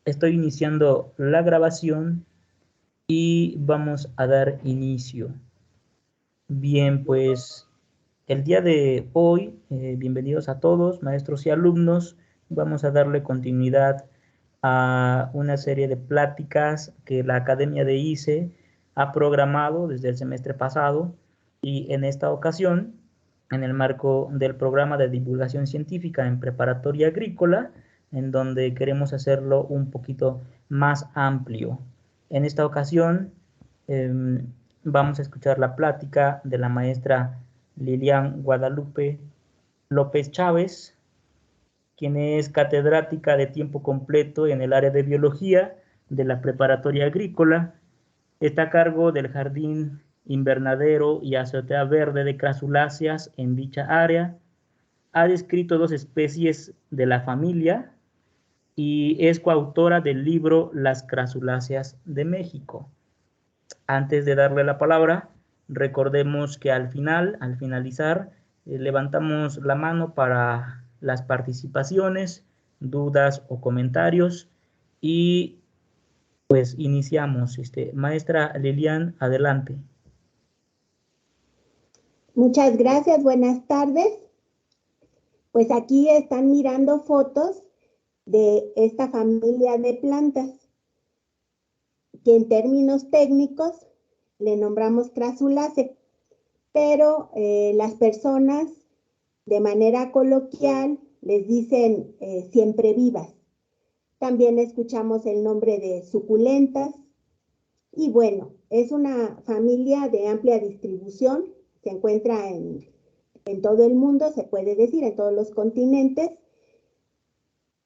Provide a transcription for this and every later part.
Estoy iniciando la grabación y vamos a dar inicio. Bien, pues el día de hoy, bienvenidos a todos, maestros y alumnos. Vamos a darle continuidad a una serie de pláticas que la Academia de ICE ha programado desde el semestre pasado y en esta ocasión, en el marco del programa de divulgación científica en preparatoria agrícola, en donde queremos hacerlo un poquito más amplio. En esta ocasión vamos a escuchar la plática de la maestra Lilian Guadalupe López Chávez, quien es catedrática de tiempo completo en el área de biología de la preparatoria agrícola. Está a cargo del jardín invernadero y azotea verde de crasuláceas en dicha área. Ha descrito 2 especies de la familia y es coautora del libro Las crasuláceas de México. Antes de darle la palabra, recordemos que al finalizar, levantamos la mano para las participaciones, dudas o comentarios y pues iniciamos. Maestra Lilian, adelante. Muchas gracias, buenas tardes. Pues aquí están mirando fotos de esta familia de plantas, que en términos técnicos le nombramos crasuláceas, pero las personas de manera coloquial les dicen siempre vivas. También escuchamos el nombre de suculentas y bueno, es una familia de amplia distribución, se encuentra en todo el mundo, se puede decir, en todos los continentes,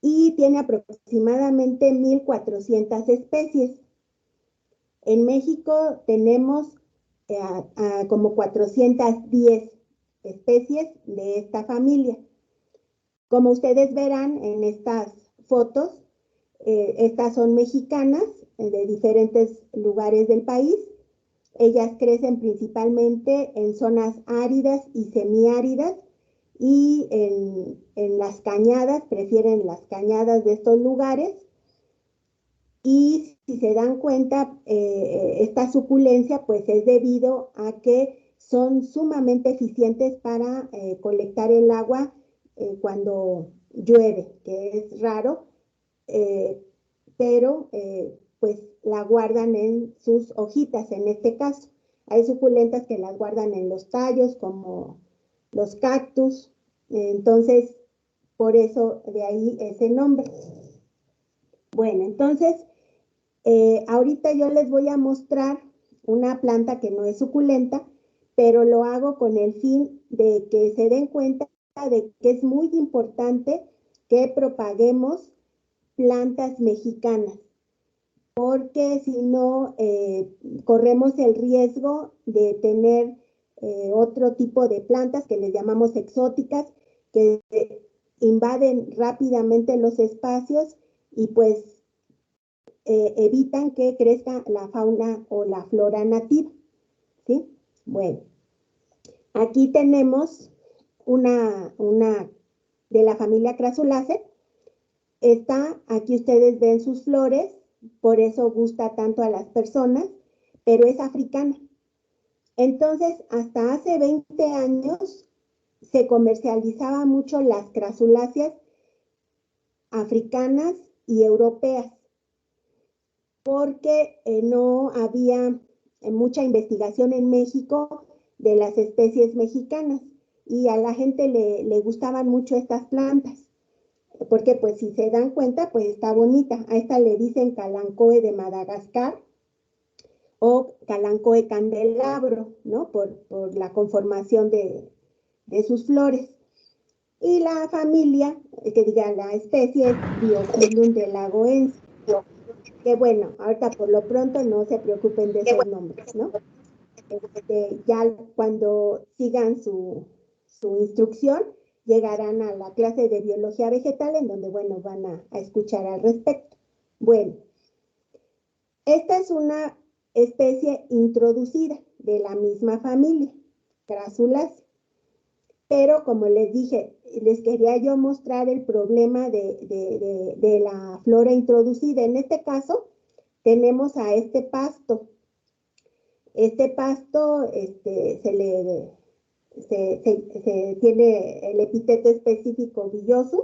y tiene aproximadamente 1,400 especies. En México tenemos como 410 especies de esta familia. Como ustedes verán en estas fotos, estas son mexicanas de diferentes lugares del país. Ellas crecen principalmente en zonas áridas y semiáridas y en las cañadas, prefieren las cañadas de estos lugares. Y si se dan cuenta, esta suculencia pues es debido a que son sumamente eficientes para colectar el agua cuando llueve, que es raro, pero pues la guardan en sus hojitas en este caso. Hay suculentas que las guardan en los tallos como los cactus, entonces por eso de ahí ese nombre. Bueno, entonces ahorita yo les voy a mostrar una planta que no es suculenta, pero lo hago con el fin de que se den cuenta de que es muy importante que propaguemos plantas mexicanas, porque si no corremos el riesgo de tener otro tipo de plantas que les llamamos exóticas, que invaden rápidamente los espacios y pues evitan que crezca la fauna o la flora nativa, ¿sí? Bueno, aquí tenemos una de la familia Crasulaceae. Aquí ustedes ven sus flores, por eso gusta tanto a las personas, pero es africana. Entonces, hasta hace 20 años se comercializaba mucho las crasuláceas africanas y europeas, porque no había mucha investigación en México de las especies mexicanas y a la gente le gustaban mucho estas plantas, porque pues si se dan cuenta, pues está bonita. A esta le dicen Kalanchoe de Madagascar o Kalanchoe candelabro, ¿no? Por la conformación de sus flores. Y la familia, la especie es Biophyllum delagoense. Que bueno, ahorita por lo pronto no se preocupen de esos nombres, ¿no? Ya cuando sigan su instrucción, llegarán a la clase de biología vegetal, en donde, bueno, van a escuchar al respecto. Bueno, esta es una especie introducida de la misma familia, Crasulaceae. pero como les dije, les quería yo mostrar el problema de la flora introducida. En este caso, tenemos a este pasto. Este pasto se tiene el epíteto específico villosum.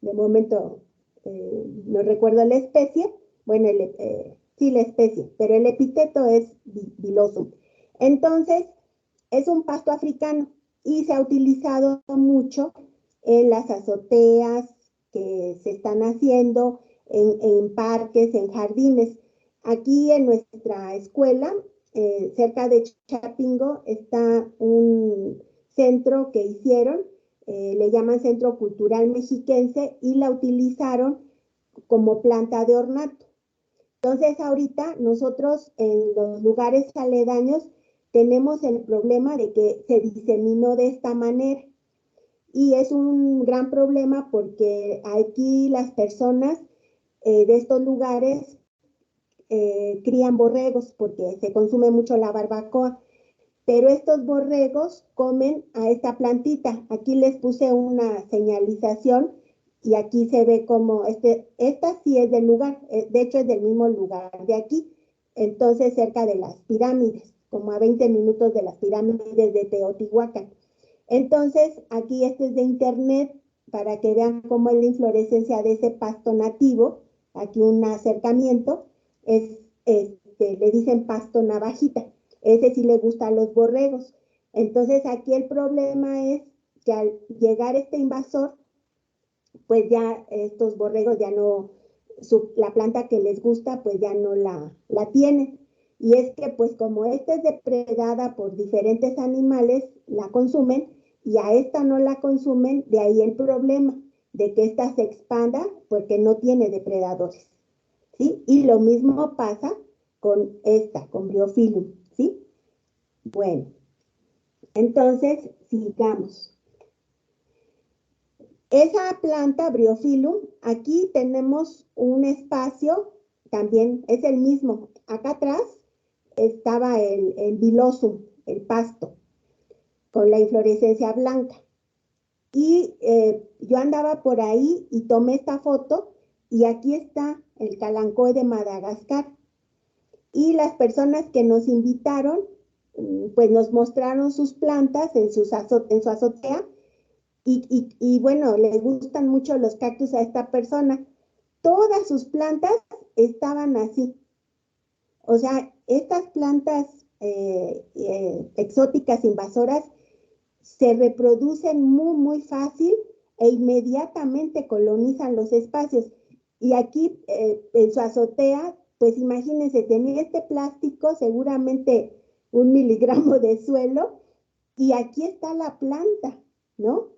De momento no recuerdo la especie. Bueno, sí, la especie, pero el epíteto es villosum. Entonces, es un pasto africano y se ha utilizado mucho en las azoteas que se están haciendo, en parques, en jardines. Aquí en nuestra escuela, cerca de Chapingo, está un centro que hicieron, le llaman Centro Cultural Mexiquense, y la utilizaron como planta de ornato. Entonces, ahorita nosotros en los lugares aledaños tenemos el problema de que se diseminó de esta manera. Y es un gran problema porque aquí las personas de estos lugares crían borregos porque se consume mucho la barbacoa. Pero estos borregos comen a esta plantita. Aquí les puse una señalización y aquí se ve como esta sí es del lugar, de hecho es del mismo lugar de aquí, entonces cerca de las pirámides, como a 20 minutos de las pirámides de Teotihuacán. Entonces aquí este es de internet para que vean cómo es la inflorescencia de ese pasto nativo. Aquí un acercamiento, le dicen pasto navajita. Ese sí le gusta a los borregos. Entonces aquí el problema es que al llegar este invasor, pues ya estos borregos ya no, la planta que les gusta, pues ya no la tienen. Y es que pues como esta es depredada por diferentes animales, la consumen, y a esta no la consumen, de ahí el problema de que esta se expanda porque no tiene depredadores, ¿sí? Y lo mismo pasa con esta, con Bryophyllum, ¿sí? Bueno, entonces sigamos. Esa planta Bryophyllum, aquí tenemos un espacio, también es el mismo. Acá atrás estaba el Villosum, el pasto, con la inflorescencia blanca. Y yo andaba por ahí y tomé esta foto, y aquí está el Kalanchoe de Madagascar. Y las personas que nos invitaron, pues nos mostraron sus plantas en su azotea. Y bueno, les gustan mucho los cactus a esta persona. Todas sus plantas estaban así. O sea, estas plantas exóticas invasoras se reproducen muy, muy fácil e inmediatamente colonizan los espacios. Y aquí en su azotea, pues imagínense, tenía este plástico, seguramente 1 miligramo de suelo, y aquí está la planta, ¿no?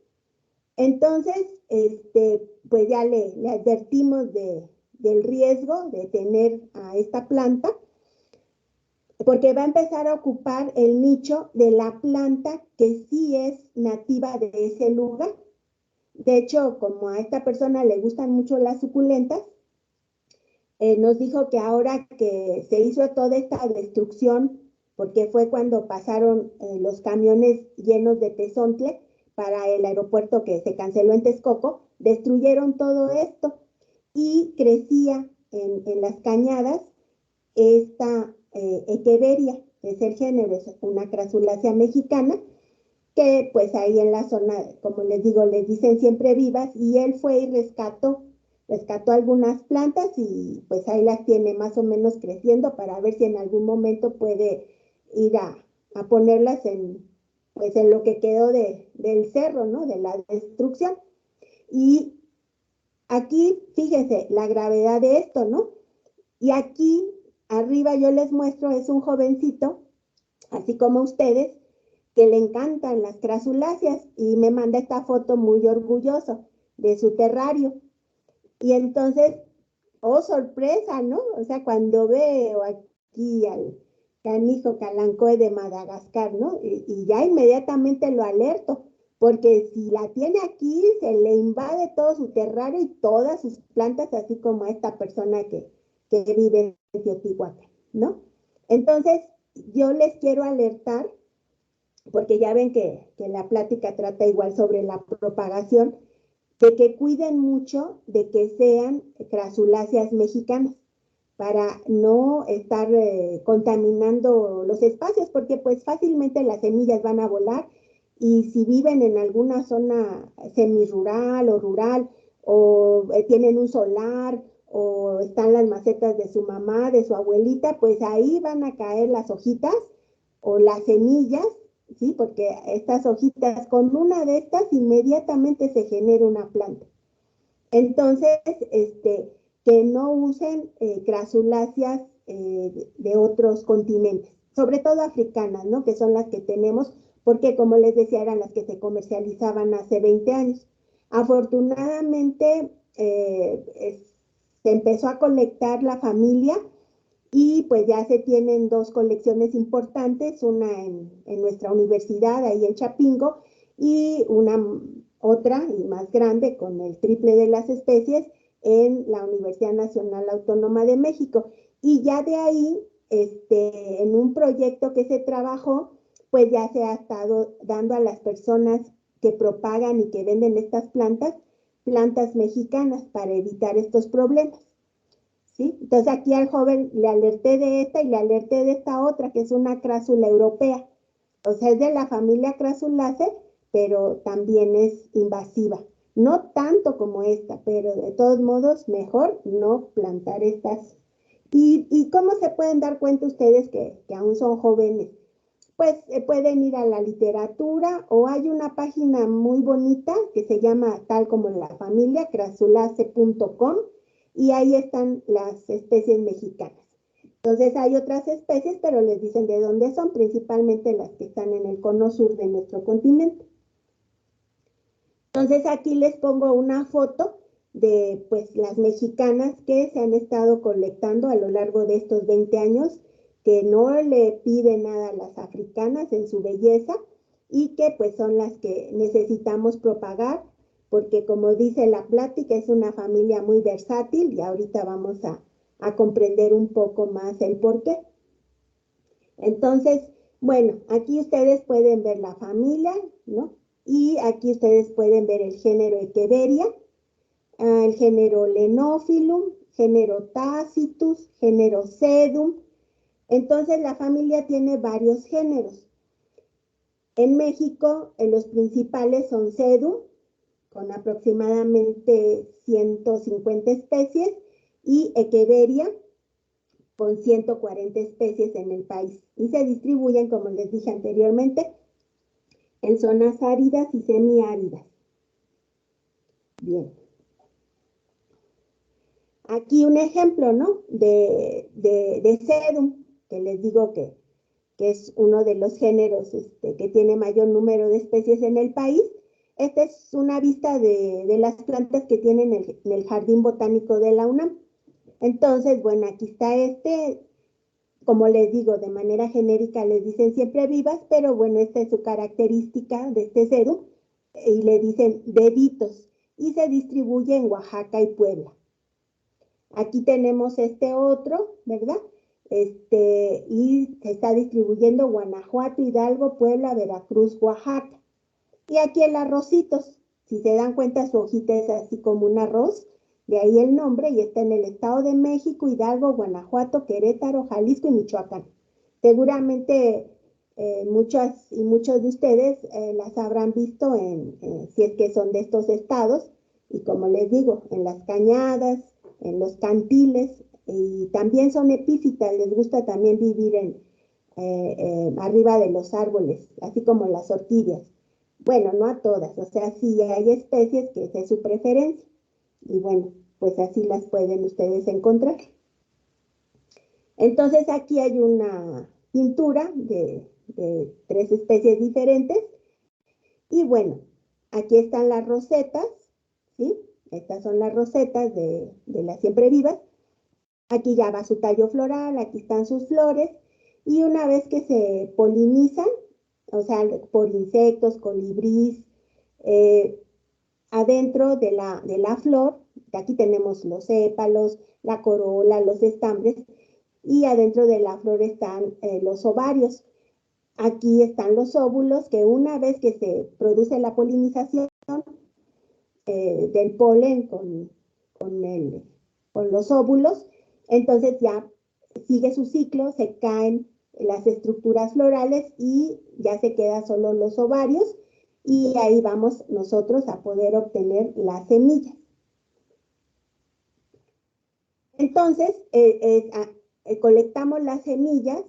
Entonces, pues ya le advertimos del riesgo de tener a esta planta, porque va a empezar a ocupar el nicho de la planta que sí es nativa de ese lugar. De hecho, como a esta persona le gustan mucho las suculentas, nos dijo que ahora que se hizo toda esta destrucción, porque fue cuando pasaron los camiones llenos de tezontle para el aeropuerto que se canceló en Texcoco, destruyeron todo esto y crecía en las cañadas esta Echeveria, es el género, es una crasulácea mexicana, que pues ahí en la zona, como les digo, les dicen siempre vivas, y él fue y rescató algunas plantas y pues ahí las tiene más o menos creciendo para ver si en algún momento puede ir a ponerlas pues en lo que quedó del cerro, ¿no? De la destrucción. Y aquí, fíjense, la gravedad de esto, ¿no? Y aquí arriba yo les muestro, es un jovencito, así como ustedes, que le encantan las crasuláceas, y me manda esta foto muy orgulloso de su terrario. Y entonces, oh sorpresa, ¿no? O sea, cuando veo aquí al canijo Kalanchoe de Madagascar, ¿no? Y ya inmediatamente lo alerto, porque si la tiene aquí, se le invade todo su terrario y todas sus plantas, así como a esta persona que vive en Teotihuacán, ¿no? Entonces, yo les quiero alertar porque ya ven que la plática trata igual sobre la propagación, de que cuiden mucho de que sean crasuláceas mexicanas, para no estar contaminando los espacios, porque pues fácilmente las semillas van a volar, y si viven en alguna zona semirural o rural, o tienen un solar, o están las macetas de su mamá, de su abuelita, pues ahí van a caer las hojitas o las semillas, ¿sí? Porque estas hojitas, con una de estas, inmediatamente se genera una planta. Entonces, que no usen crasuláceas de otros continentes, sobre todo africanas, ¿no? Que son las que tenemos, porque como les decía, eran las que se comercializaban hace 20 años. Afortunadamente, se empezó a colectar la familia, y pues ya se tienen dos colecciones importantes, una en nuestra universidad, ahí en Chapingo, y una otra y más grande, con el triple de las especies, en la Universidad Nacional Autónoma de México. Y ya de ahí, en un proyecto que se trabajó, pues ya se ha estado dando a las personas que propagan y que venden estas plantas mexicanas, para evitar estos problemas. ¿Sí? Entonces aquí al joven le alerté de esta y le alerté de esta otra, que es una crásula europea. O sea, es de la familia Crasulaceae, pero también es invasiva. No tanto como esta, pero de todos modos mejor no plantar estas. ¿Y cómo se pueden dar cuenta ustedes que aún son jóvenes? Pues pueden ir a la literatura, o hay una página muy bonita que se llama tal como la familia, crasulaceae.com, y ahí están las especies mexicanas. Entonces hay otras especies, pero les dicen de dónde son, principalmente las que están en el cono sur de nuestro continente. Entonces aquí les pongo una foto de pues las mexicanas que se han estado colectando a lo largo de estos 20 años, que no le piden nada a las africanas en su belleza, y que pues son las que necesitamos propagar, porque como dice la plática, es una familia muy versátil, y ahorita vamos a comprender un poco más el por qué. Entonces, bueno, aquí ustedes pueden ver la familia, ¿no? Y aquí ustedes pueden ver el género Echeveria, el género Lenophyllum, género Tacitus, género Sedum. Entonces, la familia tiene varios géneros. En México, los principales son Sedum, con aproximadamente 150 especies, y Echeveria, con 140 especies en el país. Y se distribuyen, como les dije anteriormente, en zonas áridas y semiáridas. Bien. Aquí un ejemplo, ¿no? De Sedum, que les digo que es uno de los géneros que tiene mayor número de especies en el país. Esta es una vista de las plantas que tienen en el Jardín Botánico de la UNAM. Entonces, bueno, aquí está como les digo, de manera genérica les dicen siempre vivas, pero bueno, esta es su característica de este Sedum, y le dicen deditos, y se distribuye en Oaxaca y Puebla. Aquí tenemos este otro, ¿verdad? Y se está distribuyendo Guanajuato, Hidalgo, Puebla, Veracruz, Oaxaca. Y aquí el arrocitos, si se dan cuenta, su hojita es así como un arroz, de ahí el nombre, y está en el Estado de México, Hidalgo, Guanajuato, Querétaro, Jalisco y Michoacán. Seguramente muchas y muchos de ustedes las habrán visto si es que son de estos estados, y como les digo, en las cañadas, en los cantiles, y también son epífitas, les gusta también vivir arriba de los árboles, así como las orquídeas. Bueno, no a todas, o sea, sí hay especies que esa es su preferencia, y bueno, pues así las pueden ustedes encontrar. Entonces aquí hay una pintura de 3 especies diferentes, y bueno, aquí están las rosetas, ¿sí? Estas son las rosetas de las siempre vivas. Aquí ya va su tallo floral, aquí están sus flores, y una vez que se polinizan, o sea, por insectos, colibrís, adentro de la flor, aquí tenemos los sépalos, la corola, los estambres, y adentro de la flor están los ovarios. aquí están los óvulos que una vez que se produce la polinización del polen con los óvulos, entonces ya sigue su ciclo, se caen las estructuras florales y ya se quedan solo los ovarios y ahí vamos nosotros a poder obtener las semillas. Entonces, colectamos las semillas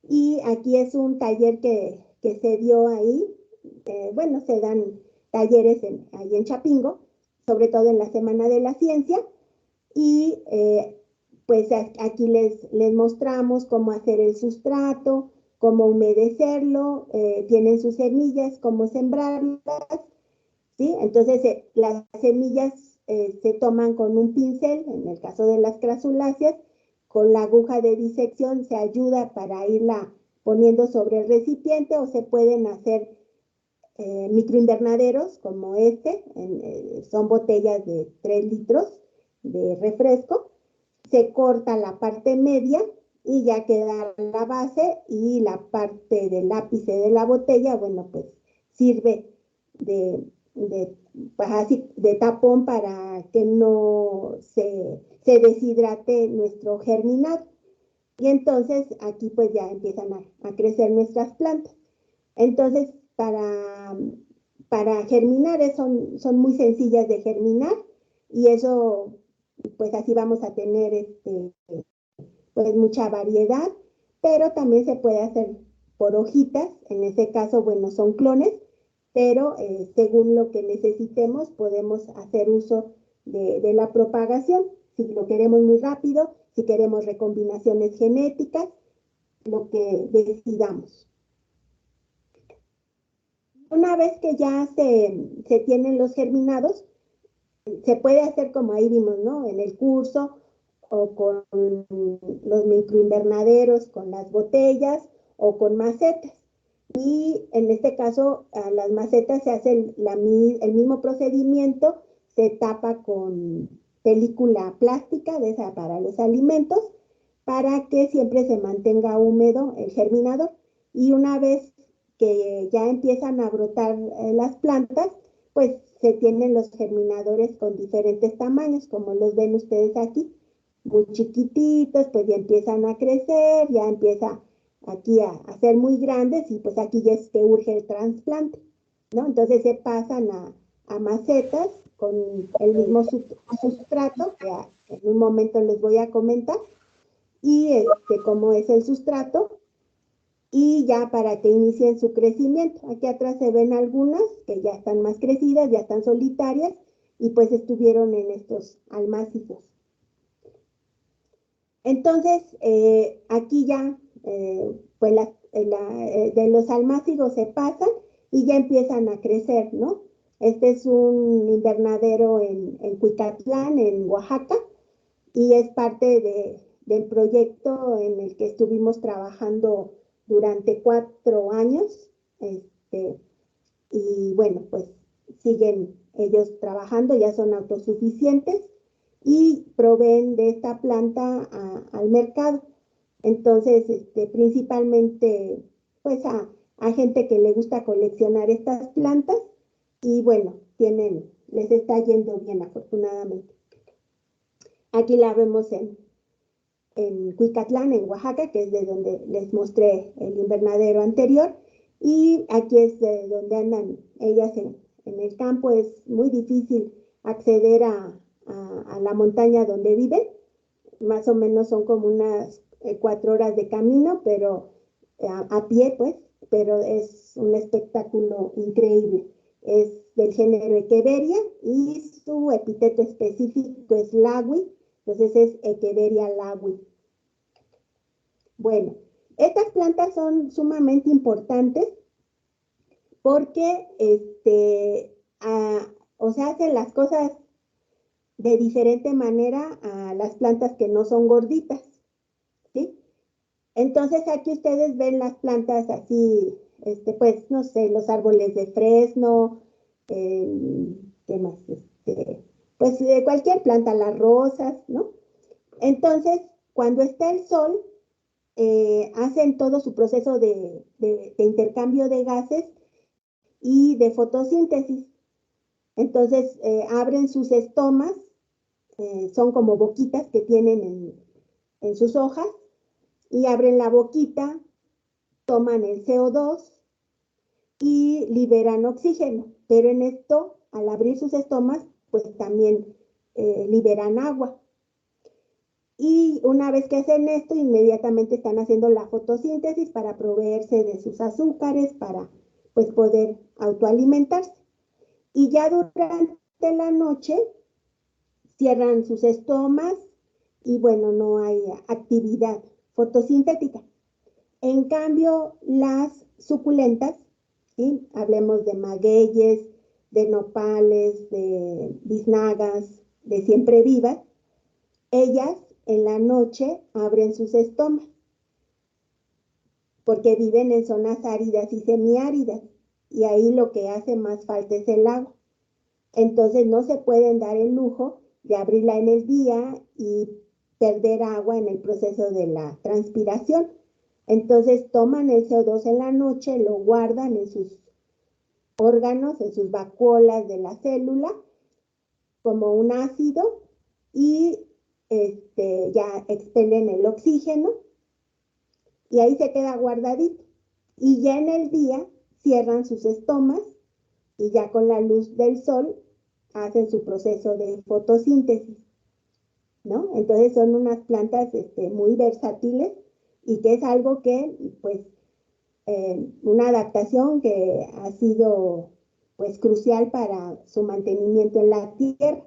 y aquí es un taller que se dio ahí. Bueno, se dan talleres ahí en Chapingo, sobre todo en la Semana de la Ciencia, y pues aquí les mostramos cómo hacer el sustrato, cómo humedecerlo, tienen sus semillas, cómo sembrarlas, ¿sí? Entonces las semillas se toman con un pincel, en el caso de las crasuláceas, con la aguja de disección se ayuda para irla poniendo sobre el recipiente o se pueden hacer microinvernaderos como son botellas de 3 litros de refresco, se corta la parte media y ya queda la base y la parte del ápice de la botella, bueno, pues sirve de tapón para que no se deshidrate nuestro germinado. Y entonces aquí pues ya empiezan a crecer nuestras plantas. Entonces, para germinar son muy sencillas de germinar y eso, pues así vamos a tener pues mucha variedad, pero también se puede hacer por hojitas, en ese caso, bueno, son clones, pero según lo que necesitemos podemos hacer uso de la propagación, si lo queremos muy rápido, si queremos recombinaciones genéticas, lo que decidamos. Una vez que ya se tienen los germinados, se puede hacer como ahí vimos, ¿no? En el curso, o con los microinvernaderos, con las botellas, o con macetas. Y en este caso, a las macetas se hace el mismo procedimiento, se tapa con película plástica de esa para los alimentos, para que siempre se mantenga húmedo el germinador. Y una vez que ya empiezan a brotar las plantas, pues se tienen los germinadores con diferentes tamaños, como los ven ustedes aquí, muy chiquititos, pues ya empiezan a crecer, ya empieza aquí a ser muy grandes y pues aquí ya es que urge el trasplante, ¿no? Entonces se pasan a macetas con el mismo sustrato, que en un momento les voy a comentar, y cómo es el sustrato, y ya para que inicien su crecimiento. Aquí atrás se ven algunas que ya están más crecidas, ya están solitarias, y pues estuvieron en estos almácigos. Entonces, aquí ya, pues de los almácigos se pasan y ya empiezan a crecer, ¿no? Este es un invernadero en Cuicatlán, en Oaxaca, y es parte del proyecto en el que estuvimos trabajando durante 4 años, y bueno, pues siguen ellos trabajando, ya son autosuficientes y proveen de esta planta al mercado. Entonces, principalmente, pues a gente que le gusta coleccionar estas plantas y bueno, les está yendo bien afortunadamente. Aquí la vemos en Cuicatlán, en Oaxaca, que es de donde les mostré el invernadero anterior, y aquí es de donde andan ellas en el campo. Es muy difícil acceder a la montaña donde viven, más o menos son como unas 4 horas de camino, pero a pie pues, pero es un espectáculo increíble. Es del género Echeveria y su epíteto específico es Lawi, entonces es Echeveria lawi. Bueno, estas plantas son sumamente importantes porque o sea, hacen las cosas de diferente manera a las plantas que no son gorditas, ¿sí? Entonces aquí ustedes ven las plantas así, pues, no sé, los árboles de fresno, ¿qué más? Pues cualquier planta, las rosas, ¿no? Entonces, cuando está el sol, hacen todo su proceso de de intercambio de gases y de fotosíntesis. Entonces abren sus estomas, son como boquitas que tienen en sus hojas, y abren la boquita, toman el CO2 y liberan oxígeno, pero en esto, al abrir sus estomas, pues también liberan agua. Y una vez que hacen esto, inmediatamente están haciendo la fotosíntesis para proveerse de sus azúcares, para pues poder autoalimentarse. Y ya durante la noche cierran sus estomas y bueno, no hay actividad fotosintética. En cambio, las suculentas, ¿sí? Hablemos de magueyes, de nopales, de biznagas, de siemprevivas, ellas en la noche abren sus estomas porque viven en zonas áridas y semiáridas y ahí lo que hace más falta es el agua. Entonces no se pueden dar el lujo de abrirla en el día y perder agua en el proceso de la transpiración. Entonces toman el CO2 en la noche, lo guardan en sus órganos, en sus vacuolas de la célula, como un ácido, y ya expelen el oxígeno, y ahí se queda guardadito. Y ya en el día cierran sus estomas, y ya con la luz del sol hacen su proceso de fotosíntesis, ¿no? Entonces son unas plantas muy versátiles, y que es algo que, pues, una adaptación que ha sido, pues, crucial para su mantenimiento en la tierra.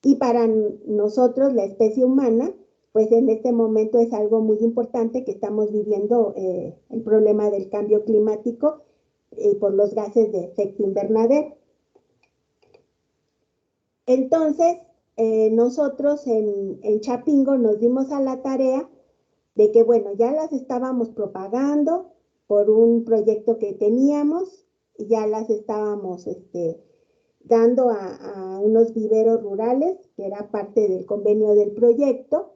Y para nosotros, la especie humana, pues en este momento es algo muy importante que estamos viviendo el problema del cambio climático por los gases de efecto invernadero. Entonces, nosotros en Chapingo nos dimos a la tarea de que, bueno, ya las estábamos propagando por un proyecto que teníamos, y ya las estábamos dando a unos viveros rurales, que era parte del convenio del proyecto.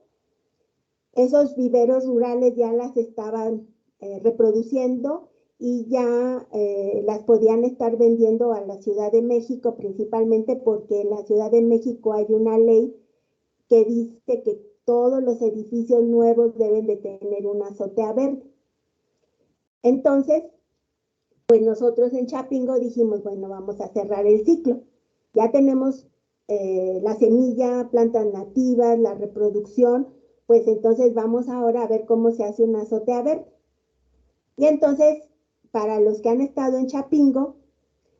Esos viveros rurales ya las estaban reproduciendo y ya las podían estar vendiendo a la Ciudad de México, principalmente porque en la Ciudad de México hay una ley que dice que todos los edificios nuevos deben de tener una azotea verde. Entonces, pues nosotros en Chapingo dijimos, bueno, vamos a cerrar el ciclo. Ya tenemos la semilla, plantas nativas, la reproducción, pues entonces vamos ahora a ver cómo se hace una azotea verde. Y entonces, para los que han estado en Chapingo,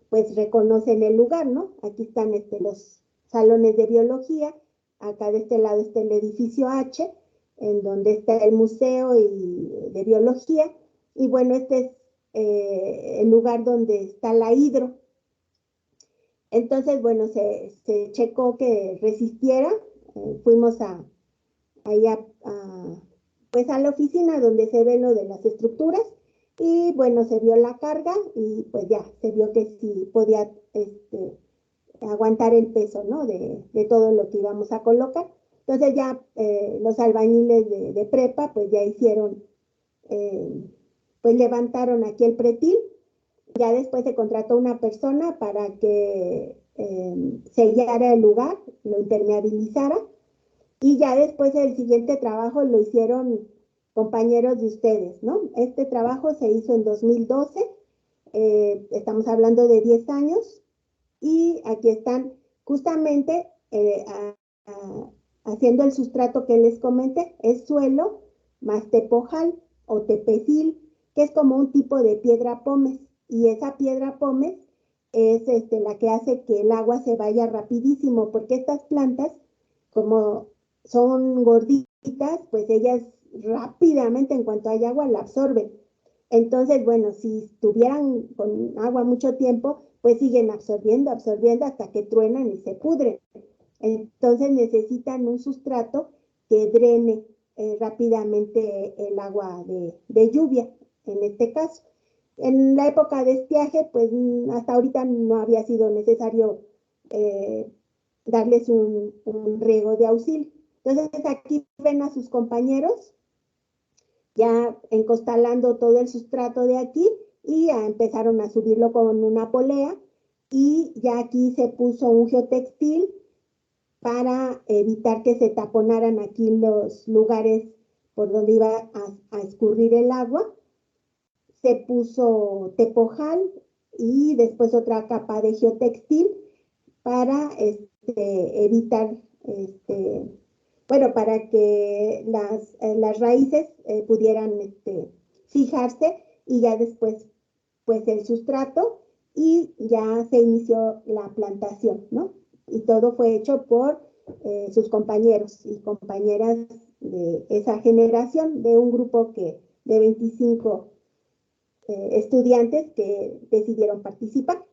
pues reconocen el lugar, ¿no? Aquí están los salones de biología, acá de este lado está el edificio H, en donde está el museo de biología, y bueno, este es el lugar donde está la hidro. Entonces, bueno, se checó que resistiera, fuimos pues a la oficina donde se ve lo de las estructuras, y bueno, se vio la carga y pues ya se vio que sí podía aguantar el peso, ¿no? De todo lo que íbamos a colocar. Entonces ya los albañiles de prepa pues ya hicieron, pues levantaron aquí el pretil. Ya después se contrató una persona para que sellara el lugar, lo impermeabilizara, y ya después el siguiente trabajo lo hicieron compañeros de ustedes, ¿no? Este trabajo se hizo en 2012, estamos hablando de 10 años, y aquí están justamente haciendo el sustrato que les comenté, es suelo más tepojal o tepecil, que es como un tipo de piedra pómez, y esa piedra pómez es la que hace que el agua se vaya rapidísimo, porque estas plantas, como son gorditas, pues ellas rápidamente, en cuanto hay agua, la absorben. Entonces, bueno, si estuvieran con agua mucho tiempo, pues siguen absorbiendo, absorbiendo hasta que truenan y se pudren. Entonces necesitan un sustrato que drene rápidamente el agua de lluvia, en este caso. En la época de estiaje, pues hasta ahorita no había sido necesario darles un riego de auxilio. Entonces aquí ven a sus compañeros ya encostalando todo el sustrato de aquí y ya empezaron a subirlo con una polea y ya aquí se puso un geotextil para evitar que se taponaran aquí los lugares por donde iba a escurrir el agua. Se puso tepojal y después otra capa de geotextil para evitar, bueno, para que las raíces pudieran fijarse y ya después, pues el sustrato y ya se inició la plantación, ¿no? Y todo fue hecho por sus compañeros y compañeras de esa generación, de un grupo de 25 estudiantes que decidieron participar.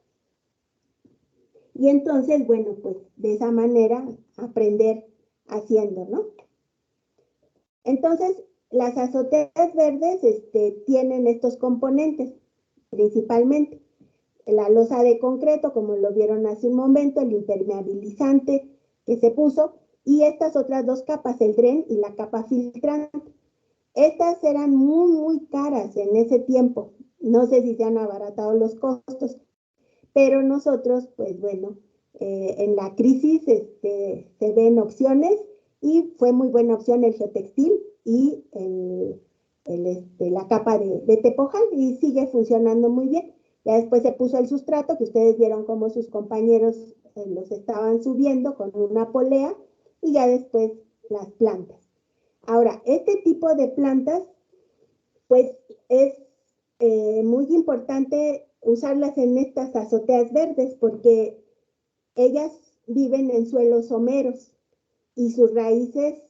Y entonces, bueno, pues de esa manera aprender haciendo, ¿no? Entonces, las azoteas verdes tienen estos componentes, principalmente la losa de concreto, como lo vieron hace un momento, el impermeabilizante que se puso, y estas otras dos capas, el dren y la capa filtrante. Estas eran muy, muy caras en ese tiempo. No sé si se han abaratado los costos, pero nosotros, pues bueno, en la crisis se ven opciones y fue muy buena opción el geotextil y la capa de tepojal y sigue funcionando muy bien. Ya después se puso el sustrato, que ustedes vieron cómo sus compañeros los estaban subiendo con una polea y ya después las plantas. Ahora, este tipo de plantas, pues es muy importante usarlas en estas azoteas verdes porque ellas viven en suelos someros y sus raíces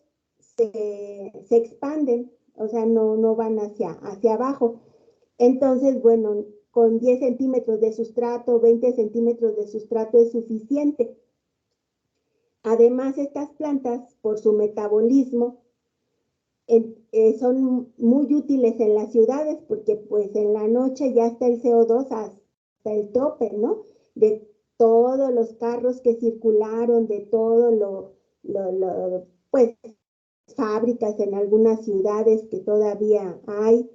se expanden, o sea, no van hacia abajo. Entonces, bueno, con 10 centímetros de sustrato, 20 centímetros de sustrato es suficiente. Además, estas plantas, por su metabolismo, son muy útiles en las ciudades porque pues en la noche ya está el CO2 hasta el tope, ¿no? De todos los carros que circularon, de todo pues fábricas en algunas ciudades que todavía hay.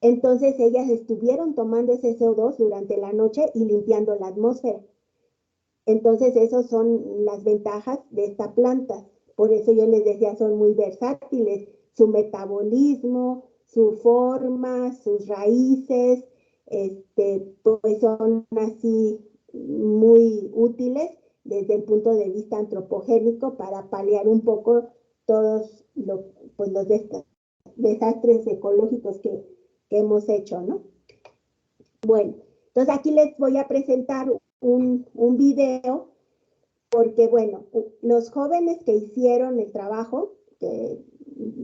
Entonces ellas estuvieron tomando ese CO2 durante la noche y limpiando la atmósfera. Entonces esas son las ventajas de esta planta. Por eso yo les decía, son muy versátiles. Su metabolismo, su forma, sus raíces, pues son así muy útiles desde el punto de vista antropogénico para paliar un poco todos pues los desastres ecológicos que hemos hecho, ¿no? Bueno, entonces aquí les voy a presentar un video porque, bueno, los jóvenes que hicieron el trabajo, que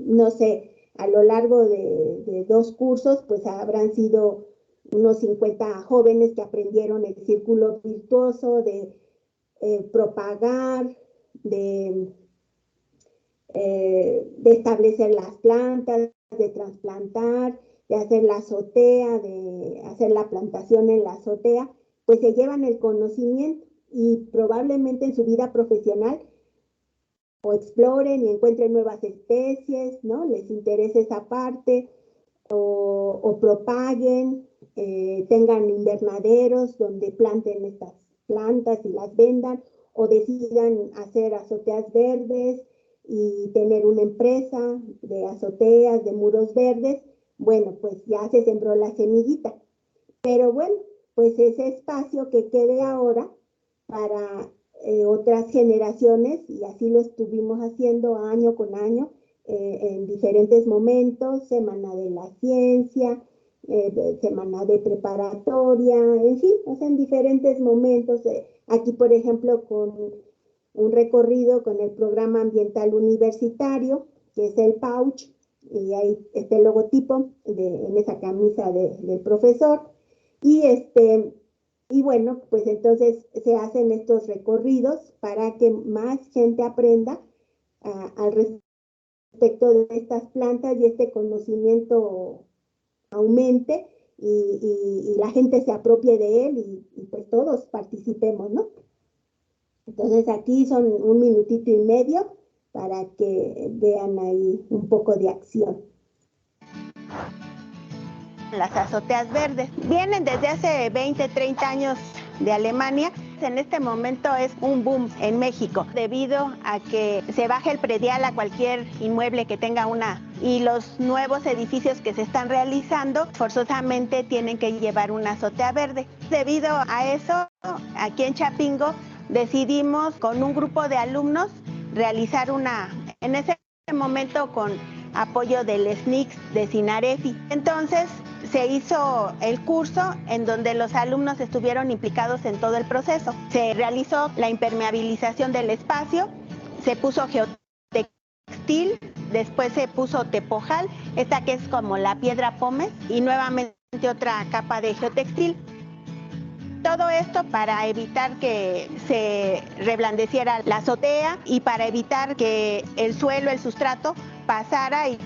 no sé, a lo largo de 2 cursos, pues habrán sido unos 50 jóvenes que aprendieron el círculo virtuoso de propagar, de establecer las plantas, de trasplantar, de hacer la azotea, de hacer la plantación en la azotea, pues se llevan el conocimiento y probablemente en su vida profesional o exploren y encuentren nuevas especies, ¿no? Les interesa esa parte, o propaguen, tengan invernaderos donde planten estas plantas y las vendan, o decidan hacer azoteas verdes y tener una empresa de azoteas, de muros verdes. Bueno, pues ya se sembró la semillita. Pero bueno, pues ese espacio que quede ahora para otras generaciones, y así lo estuvimos haciendo año con año, en diferentes momentos, semana de la ciencia, semana de preparatoria, en fin, o sea, en diferentes momentos. Aquí, por ejemplo, con un recorrido con el programa ambiental universitario, que es el PAUCH, y ahí está el logotipo en esa camisa del profesor, y bueno, pues entonces se hacen estos recorridos para que más gente aprenda al respecto de estas plantas y este conocimiento aumente y la gente se apropie de él y pues todos participemos, ¿no? Entonces aquí son 1,5 minutos para que vean ahí un poco de acción. las azoteas verdes. Vienen desde hace 20, 30 años de Alemania. En este momento es un boom en México debido a que se baja el predial a cualquier inmueble que tenga una, y los nuevos edificios que se están realizando forzosamente tienen que llevar una azotea verde. Debido a eso, aquí en Chapingo decidimos con un grupo de alumnos realizar en ese momento con apoyo del SNICS de Sinarefi. Entonces se hizo el curso en donde los alumnos estuvieron implicados en todo el proceso. Se realizó la impermeabilización del espacio, se puso geotextil, después se puso tepojal, esta que es como la piedra pómez, y nuevamente otra capa de geotextil. Todo esto para evitar que se reblandeciera la azotea y para evitar que el suelo, el sustrato, pasara y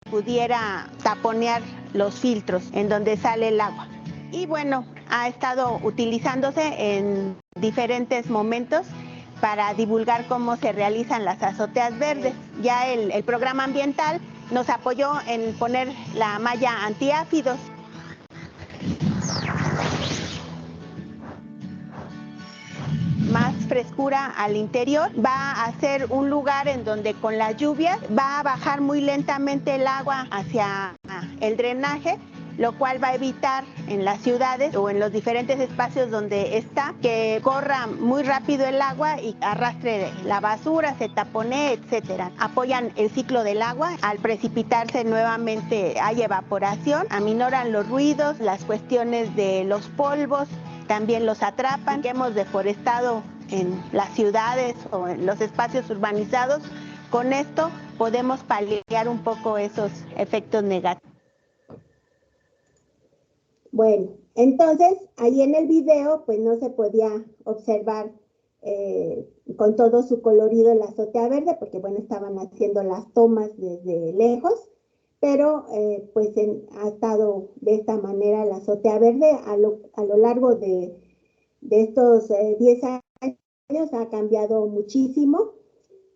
pudiera taponear los filtros en donde sale el agua. Y bueno, ha estado utilizándose en diferentes momentos para divulgar cómo se realizan las azoteas verdes. Ya el programa ambiental nos apoyó en poner la malla antiáfidos. Más frescura al interior, va a ser un lugar en donde con las lluvias va a bajar muy lentamente el agua hacia el drenaje, lo cual va a evitar en las ciudades o en los diferentes espacios donde está que corra muy rápido el agua y arrastre la basura, se taponee, etcétera. Apoyan el ciclo del agua. Al precipitarse nuevamente hay evaporación, aminoran los ruidos, las cuestiones de los polvos, también los atrapan. Que hemos deforestado en las ciudades o en los espacios urbanizados, con esto podemos paliar un poco esos efectos negativos. Bueno, entonces ahí en el video pues no se podía observar con todo su colorido la azotea verde, porque bueno, estaban haciendo las tomas desde lejos, pero pues ha estado de esta manera la azotea verde a lo largo de estos 10 años, ha cambiado muchísimo.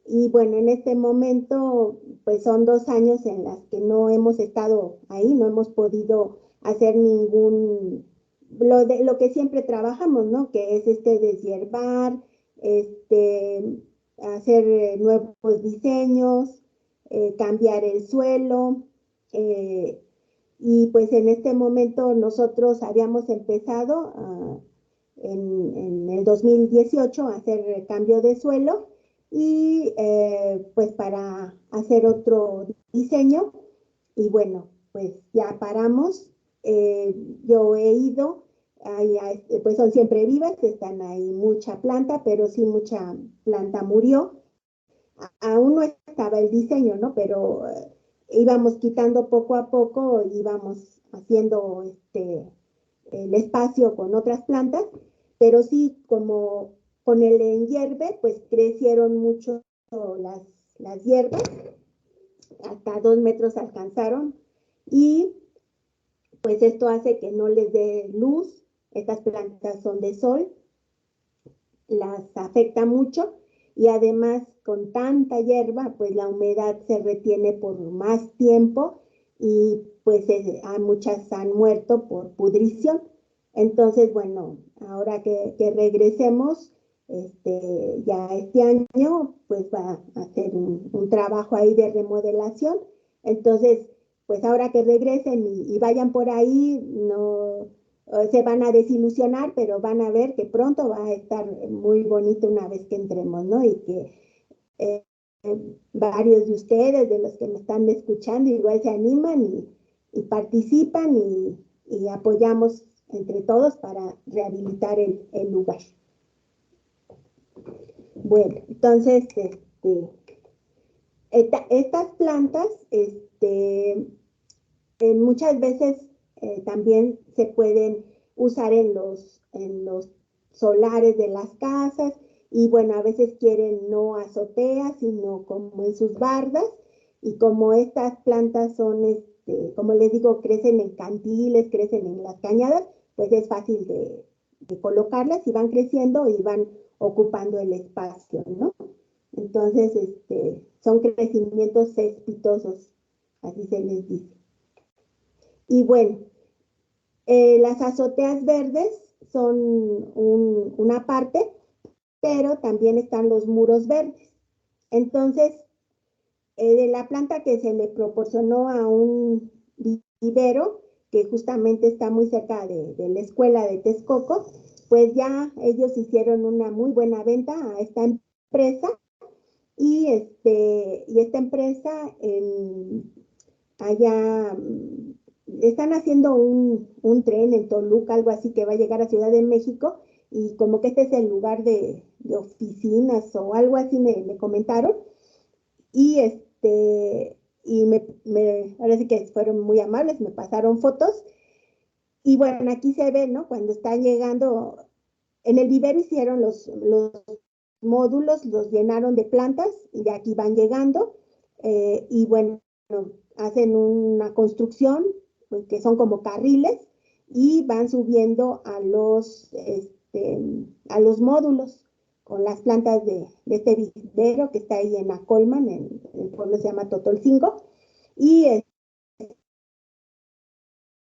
Y bueno, en este momento pues son 2 años en las que no hemos estado ahí, no hemos podido hacer lo que siempre trabajamos, ¿no? Que es deshiervar, hacer nuevos diseños, cambiar el suelo, y pues en este momento nosotros habíamos empezado en el 2018 a hacer cambio de suelo y pues para hacer otro diseño, y bueno, pues ya paramos. Yo he ido, pues son siempre vivas, están ahí mucha planta, pero sí mucha planta murió. Aún no estaba el diseño, ¿no? Pero íbamos quitando poco a poco, íbamos haciendo el espacio con otras plantas, pero sí, como con el enhierve, pues crecieron mucho las hierbas, hasta 2 metros alcanzaron, y pues esto hace que no les dé luz. Estas plantas son de sol, las afecta mucho, y además con tanta hierba, pues la humedad se retiene por más tiempo y pues muchas han muerto por pudrición. Entonces, bueno, ahora que regresemos, ya este año, pues va a hacer un trabajo ahí de remodelación. Entonces, pues ahora que regresen y vayan por ahí, no se van a desilusionar, pero van a ver que pronto va a estar muy bonito una vez que entremos, ¿no? Y que varios de ustedes, de los que me están escuchando, igual se animan y participan y apoyamos entre todos para rehabilitar el lugar. Bueno, entonces, estas plantas, muchas veces también se pueden usar en los solares de las casas, y bueno, a veces quieren no azoteas, sino como en sus bardas, y como estas plantas son, como les digo, crecen en cantiles, crecen en las cañadas, pues es fácil de colocarlas y van creciendo y van ocupando el espacio, ¿no? Entonces, son crecimientos cespitosos, así se les dice. Y bueno, Las azoteas verdes son una parte, pero también están los muros verdes. Entonces, de la planta que se le proporcionó a un vivero, que justamente está muy cerca de la escuela de Texcoco, pues ya ellos hicieron una muy buena venta a esta empresa, y esta empresa allá están haciendo un tren en Toluca, algo así, que va a llegar a Ciudad de México, y como que este es el lugar de oficinas o algo así me comentaron, y ahora sí que fueron muy amables, me pasaron fotos, y bueno, aquí se ve, ¿no? Cuando están llegando, en el vivero hicieron los módulos, los llenaron de plantas, y de aquí van llegando, y bueno, hacen una construcción, que son como carriles, y van subiendo a los módulos con las plantas de este vivero que está ahí en Acolman, en el pueblo se llama Totolcingo, y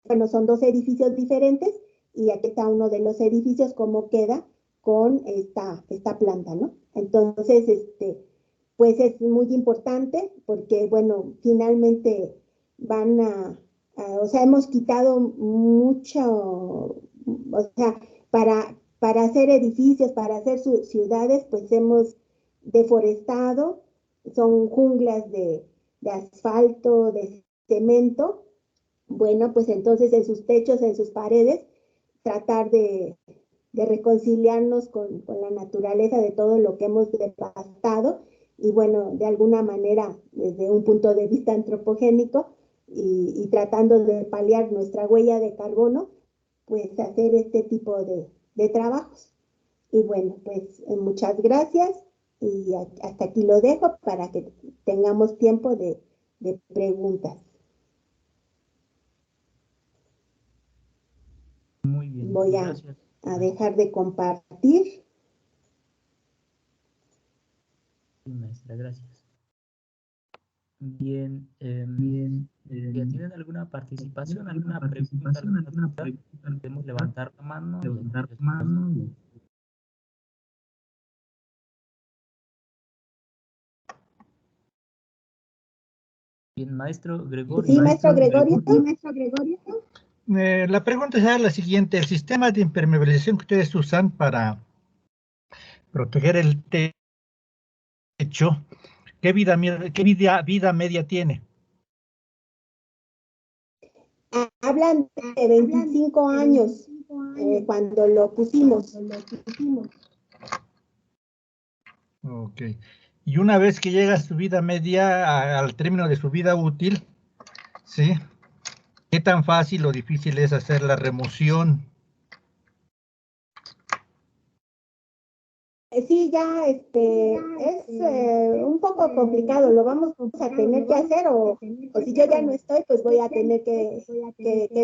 bueno, son dos edificios diferentes, y aquí está uno de los edificios, cómo queda con esta planta, ¿no? Entonces, pues es muy importante porque, bueno, finalmente van o sea, hemos quitado mucho, o sea, para hacer edificios, para hacer ciudades, pues hemos deforestado, son junglas de asfalto, de cemento. Bueno, pues entonces en sus techos, en sus paredes, tratar de reconciliarnos con la naturaleza de todo lo que hemos devastado, y bueno, de alguna manera, desde un punto de vista antropogénico, y tratando de paliar nuestra huella de carbono, pues hacer este tipo de trabajos. Y bueno, pues muchas gracias, y hasta aquí lo dejo para que tengamos tiempo de preguntas. Muy bien, Voy gracias. a dejar de compartir. Sí, maestra, gracias. Bien, ¿tienen alguna participación, alguna pregunta, alguna duda? Podemos levantar la mano y aquí respondemos. Bien, maestro Gregorio. Sí, maestro Gregorio. Sí, maestro Gregorio. La pregunta es la siguiente: el sistema de impermeabilización que ustedes usan para proteger el techo, ¿qué vida media tiene? Hablan de 25 años cuando lo pusimos. Ok. Y una vez que llega a su vida media, al término de su vida útil, ¿sí? ¿Qué tan fácil o difícil es hacer la remoción? Sí, ya es un poco complicado, lo vamos a tener que hacer, o si yo ya no estoy, pues voy a tener que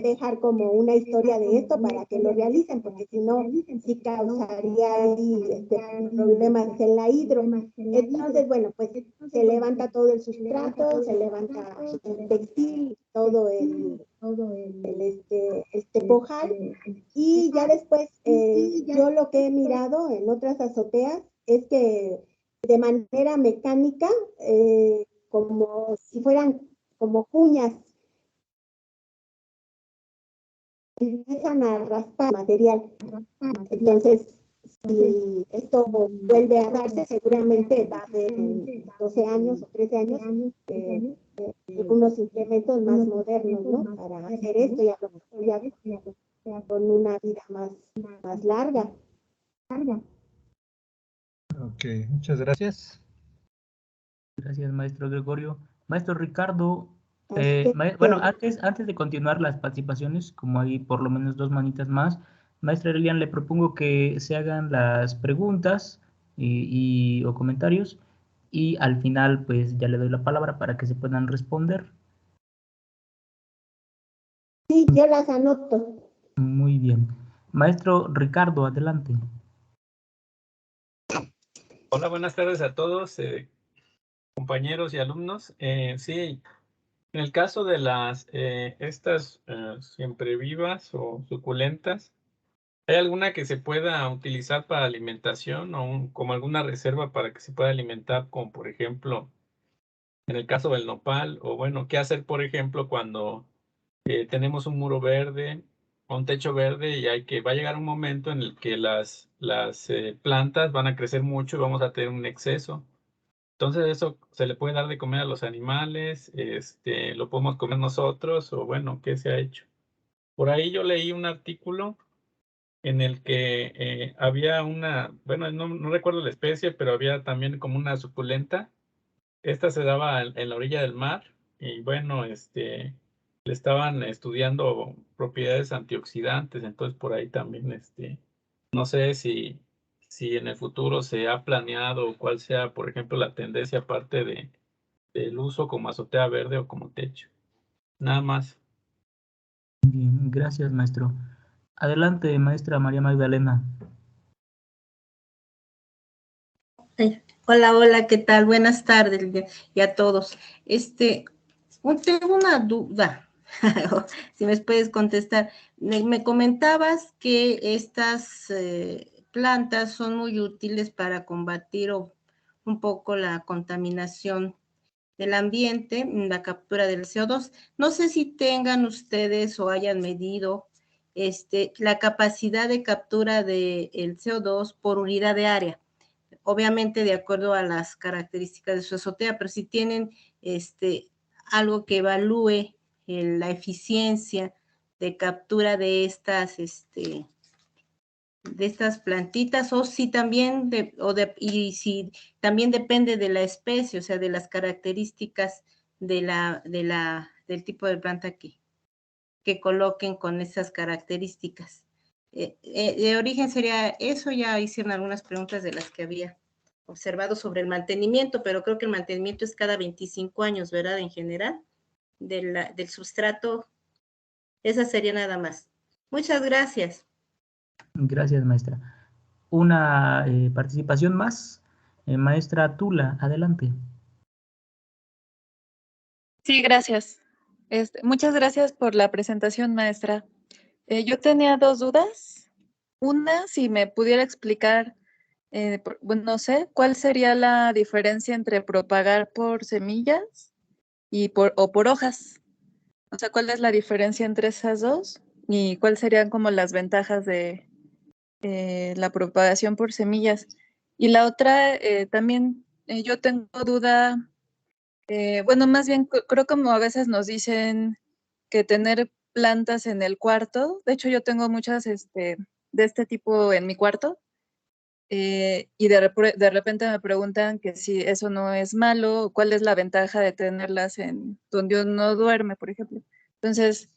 dejar como una historia de esto para que lo realicen, porque si no, sí causaría ahí problemas en la hidro. Entonces, bueno, pues se levanta todo el sustrato, se levanta el textil, todo el tepojar, y ya después, yo lo que he mirado en otras azoteas es que de manera mecánica, como si fueran como cuñas, empiezan a raspar material. Entonces, si esto vuelve a darse, seguramente va a haber en 12 años o 13 años algunos implementos más modernos, ¿no? Para hacer esto, y a lo mejor ya con una vida más larga. Ok, muchas gracias. Gracias, maestro Gregorio. Maestro Ricardo, Así bueno, que, antes de continuar las participaciones, como hay por lo menos dos manitas más, maestra Elian, le propongo que se hagan las preguntas o comentarios, y al final pues ya le doy la palabra para que se puedan responder. sí, yo las anoto. Muy bien. Maestro Ricardo, adelante. Hola, buenas tardes a todos, compañeros y alumnos. Sí, En el caso de las estas siempre vivas o suculentas, ¿hay alguna que se pueda utilizar para alimentación o como alguna reserva para que se pueda alimentar, como por ejemplo, en el caso del nopal? O bueno, ¿qué hacer, por ejemplo, cuando tenemos un muro verde o un techo verde y va a llegar un momento en el que las plantas van a crecer mucho y vamos a tener un exceso? Entonces eso se le puede dar de comer a los animales, lo podemos comer nosotros, o bueno, ¿qué se ha hecho? Por ahí yo leí un artículo en el que había bueno, no recuerdo la especie, pero había también como una suculenta. Esta se daba en la orilla del mar y bueno, le estaban estudiando propiedades antioxidantes, entonces por ahí también, no sé si en el futuro se ha planeado cuál sea, por ejemplo, la tendencia aparte del uso como azotea verde o como techo. Nada más. Bien, gracias, maestro. Adelante, maestra María Magdalena. Hola, hola, ¿qué tal? Buenas tardes y a todos. Tengo una duda, si me puedes contestar. Me comentabas que estas plantas son muy útiles para combatir un poco la contaminación del ambiente, la captura del CO2. No sé si tengan ustedes o hayan medido la capacidad de captura del CO2 por unidad de área, obviamente de acuerdo a las características de su azotea, pero si tienen algo que evalúe la eficiencia de captura de estas plantitas, o si también y si también depende de la especie, o sea, de las características del tipo de planta que coloquen con esas características. De origen sería eso. Ya hicieron algunas preguntas de las que había observado sobre el mantenimiento, pero creo que el mantenimiento es cada 25 años, ¿verdad? En general, del sustrato. Esa sería nada más. Muchas gracias. Gracias, maestra. Una participación más. Maestra Tula, adelante. Sí, gracias. Muchas gracias por la presentación, maestra. Yo tenía dos dudas. Una, si me pudiera explicar, bueno, no sé, ¿cuál sería la diferencia entre propagar por semillas o por hojas? O sea, ¿cuál es la diferencia entre esas dos? ¿Y cuáles serían como las ventajas de la propagación por semillas? Y la otra, también yo tengo duda. Bueno, más bien creo como a veces nos dicen que tener plantas en el cuarto, de hecho yo tengo muchas de este tipo en mi cuarto, y de repente me preguntan que si eso no es malo, cuál es la ventaja de tenerlas en donde uno duerme, por ejemplo. Entonces,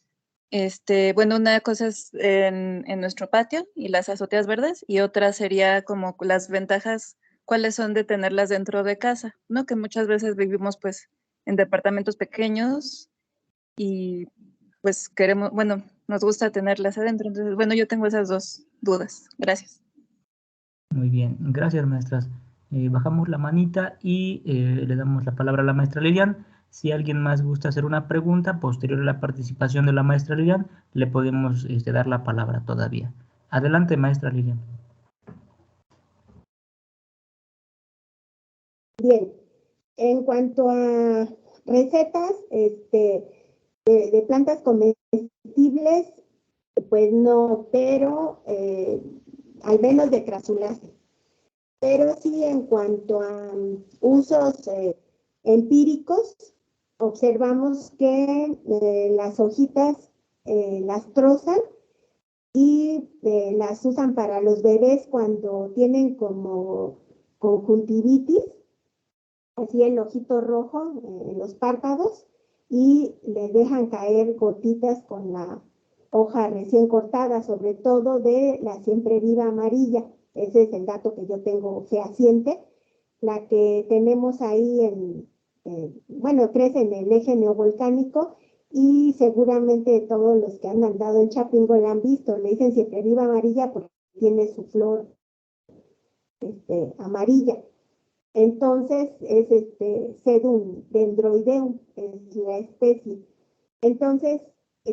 bueno, una cosa es en nuestro patio y las azoteas verdes, y otra sería como las ventajas, cuáles son de tenerlas dentro de casa, ¿no? Que muchas veces vivimos pues en departamentos pequeños y pues queremos, bueno, nos gusta tenerlas adentro. Entonces, bueno, yo tengo esas dos dudas. Gracias. Muy bien, gracias, maestras. Bajamos la manita y le damos la palabra a la maestra Lilian. Si alguien más gusta hacer una pregunta posterior a la participación de la maestra Lilian, le podemos dar la palabra todavía. Adelante, maestra Lilian. Bien, en cuanto a recetas de plantas comestibles, pues no, pero al menos de crasulaje. Pero sí, en cuanto a usos empíricos, observamos que las hojitas las trozan y las usan para los bebés cuando tienen como conjuntivitis, así el ojito rojo en los párpados, y les dejan caer gotitas con la hoja recién cortada, sobre todo de la siempre viva amarilla. Ese es el dato que yo tengo fehaciente. La que tenemos ahí bueno, crece en el eje neovolcánico, y seguramente todos los que han andado en Chapingo la han visto. Le dicen siempre viva amarilla porque tiene su flor amarilla. Entonces es Sedum dendroideum, es la especie. Entonces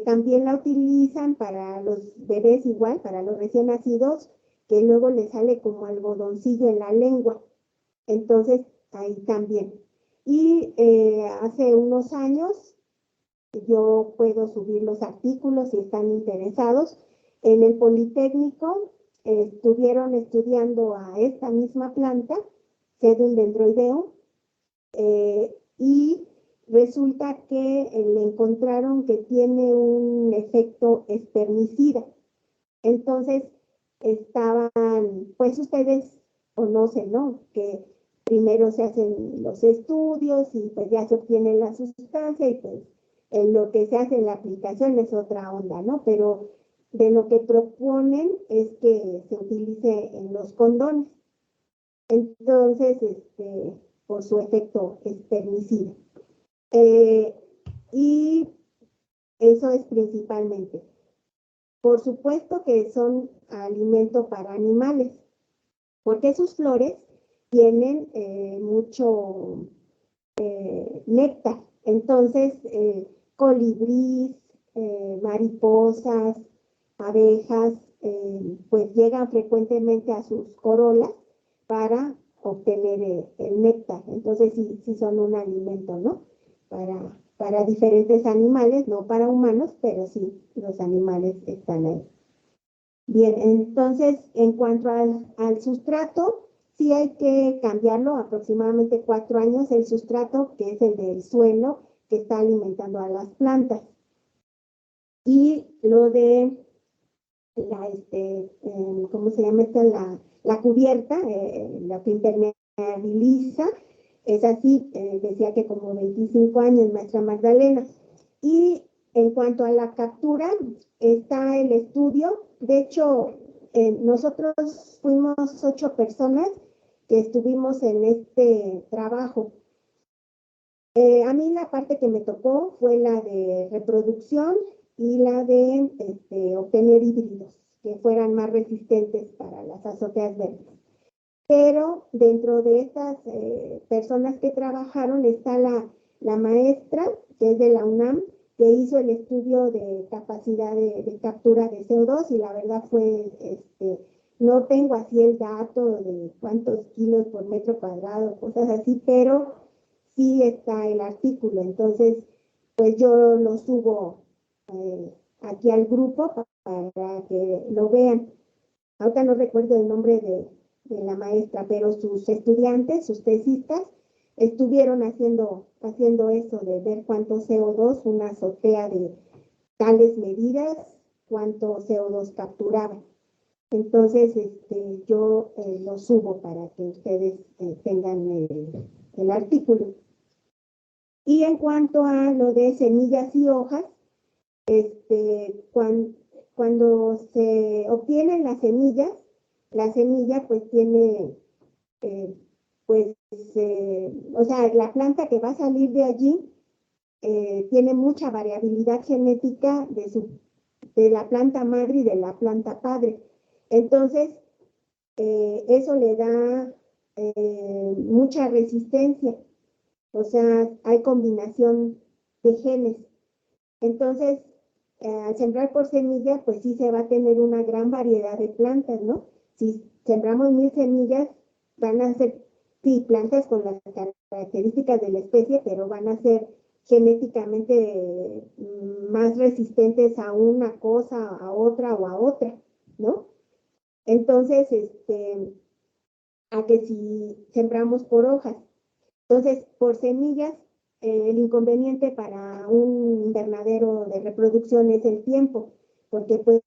también la utilizan para los bebés igual, para los recién nacidos, que luego les sale como algodoncillo en la lengua. Entonces ahí también. Y hace unos años yo puedo subir los artículos si están interesados. En el Politécnico estuvieron estudiando a esta misma planta, Sedum dendroideum, y resulta que le encontraron que tiene un efecto espermicida. Entonces estaban, pues ustedes conocen, ¿no? Que primero se hacen los estudios y pues ya se obtiene la sustancia y pues en lo que se hace en la aplicación es otra onda, ¿no? Pero de lo que proponen es que se utilice en los condones. Entonces, por su efecto espermicida. Y eso es principalmente. Por supuesto que son alimento para animales, porque sus flores tienen mucho néctar. Entonces, colibríes, mariposas, abejas, pues llegan frecuentemente a sus corolas para obtener el néctar. Entonces, sí son un alimento, ¿no? Para diferentes animales, no para humanos, pero sí, los animales están ahí. Bien, entonces, en cuanto al sustrato, sí hay que cambiarlo aproximadamente 4 años, el sustrato que es el del suelo que está alimentando a las plantas. Y lo de ¿cómo se llama esta? La cubierta, la que impermeabiliza, es así, decía que como 25 años, maestra Magdalena. Y en cuanto a la captura, está el estudio. De hecho, nosotros fuimos 8 personas que estuvimos en este trabajo. A mí la parte que me tocó fue la de reproducción y la de obtener híbridos que fueran más resistentes para las azoteas verdes. Pero dentro de estas personas que trabajaron está la maestra, que es de la UNAM, que hizo el estudio de capacidad de captura de CO2 y la verdad fue, no tengo así el dato de cuántos kilos por metro cuadrado, cosas así, pero sí está el artículo. Entonces, pues yo lo subo aquí al grupo para que lo vean. Ahorita no recuerdo el nombre de la maestra, pero sus estudiantes, sus tesistas, estuvieron haciendo eso de ver cuánto CO2 una azotea de tales medidas, cuánto CO2 capturaba. Entonces, yo lo subo para que ustedes tengan el artículo. Y en cuanto a lo de semillas y hojas, cuando se obtienen las semillas, la semilla pues tiene, o sea, la planta que va a salir de allí tiene mucha variabilidad genética de la planta madre y de la planta padre. Entonces, eso le da mucha resistencia. O sea, hay combinación de genes. Entonces, al sembrar por semilla, pues sí se va a tener una gran variedad de plantas, ¿no? Si sembramos 1000 semillas, van a ser, sí, plantas con las características de la especie, pero van a ser genéticamente más resistentes a una cosa, a otra o a otra, ¿no? Entonces, a que si sembramos por hojas. Entonces, por semillas, el inconveniente para un invernadero de reproducción es el tiempo, porque pues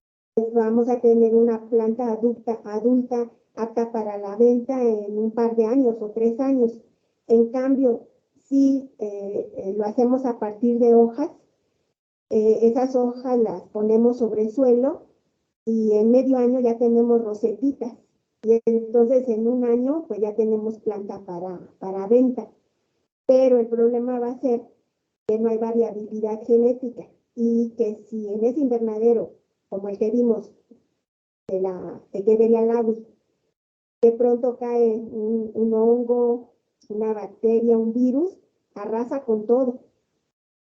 vamos a tener una planta adulta apta para la venta en un par de años o 3 años. En cambio, si lo hacemos a partir de hojas, esas hojas las ponemos sobre el suelo y en medio año ya tenemos rosetitas. Y entonces en un año pues ya tenemos planta para venta. Pero el problema va a ser que no hay variabilidad genética y que si en ese invernadero, como el que vimos de Geveria lagus, de pronto cae un hongo una bacteria, un virus, arrasa con todo,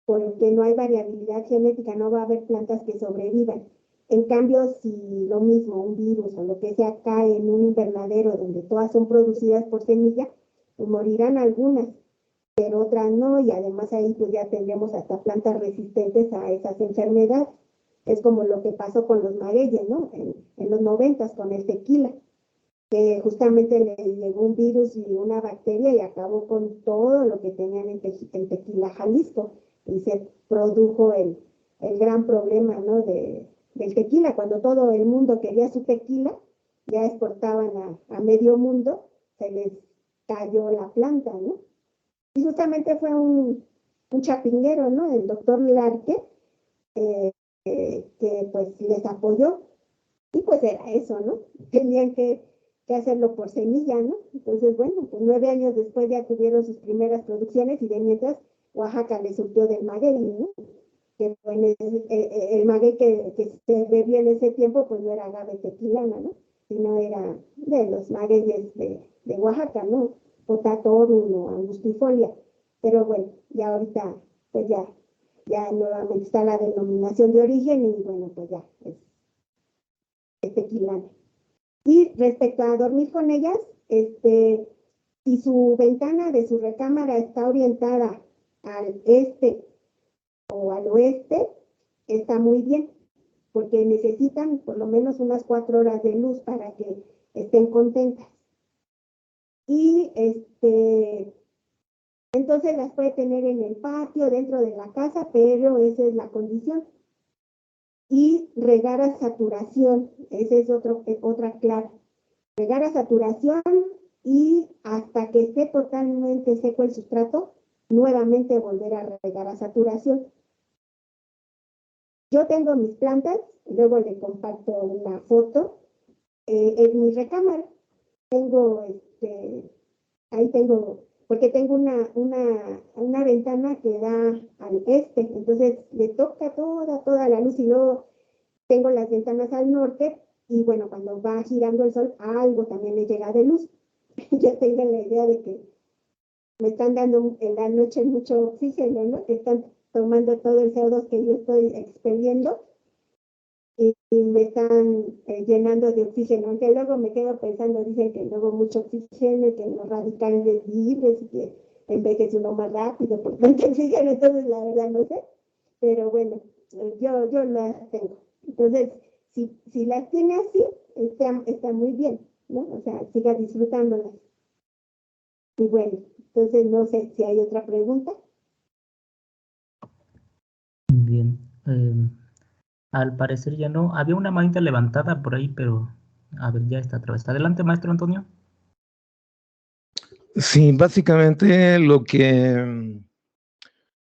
porque no hay variabilidad genética, no va a haber plantas que sobrevivan. En cambio, si lo mismo, un virus o lo que sea cae en un invernadero donde todas son producidas por semilla, pues morirán algunas, pero otras no, y además ahí pues ya tendremos hasta plantas resistentes a esas enfermedades. Es como lo que pasó con los magueyes, ¿no? En los 90 con el tequila, que justamente le llegó un virus y una bacteria y acabó con todo lo que tenían en Tequila, Jalisco, y se produjo el gran problema, ¿no? Del tequila, cuando todo el mundo quería su tequila, ya exportaban a medio mundo, se les cayó la planta, ¿no? Y justamente fue un chapinguero, ¿no? El doctor Larque, que pues les apoyó, y pues era eso, ¿no? Tenían que hacerlo por semilla, ¿no? Entonces, bueno, pues 9 años después ya tuvieron sus primeras producciones y de mientras Oaxaca le surtió del maguey, ¿no? Que bueno, el maguey que se bebía en ese tiempo, pues no era agave tequilana, ¿no? Sino era de los magueyes de Oaxaca, ¿no? Potatorum o angustifolia. Pero bueno, ya ahorita, pues ya nuevamente está la denominación de origen y bueno, pues ya es tequilana. Y respecto a dormir con ellas, si su ventana de su recámara está orientada al este o al oeste, está muy bien, porque necesitan por lo menos unas 4 horas de luz para que estén contentas. Y entonces las puede tener en el patio, dentro de la casa, pero esa es la condición. Y regar a saturación, esa es otra clave. Regar a saturación y hasta que esté totalmente seco el sustrato, nuevamente volver a regar a saturación. Yo tengo mis plantas, luego le comparto una foto, en mi recámara. Tengo, ahí tengo, porque tengo una ventana que da al este, entonces le toca toda la luz y luego tengo las ventanas al norte y bueno, cuando va girando el sol, algo también le llega de luz. Ya tengo la idea de que me están dando en la noche mucho oxígeno, ¿no? Que están tomando todo el CO2 que yo estoy expeliendo y me están llenando de oxígeno, aunque luego me quedo pensando, dicen que luego mucho oxígeno, que los radicales libres y que envejece uno más rápido por tanto oxígeno, entonces la verdad no sé, pero bueno, yo las tengo. Entonces, si las tiene así, está muy bien, ¿no? O sea, siga disfrutándolas. Y bueno, entonces no sé si hay otra pregunta. Bien. Al parecer ya no. Había una manita levantada por ahí, pero a ver, ya está otra vez. Adelante, maestro Antonio. Sí, básicamente lo que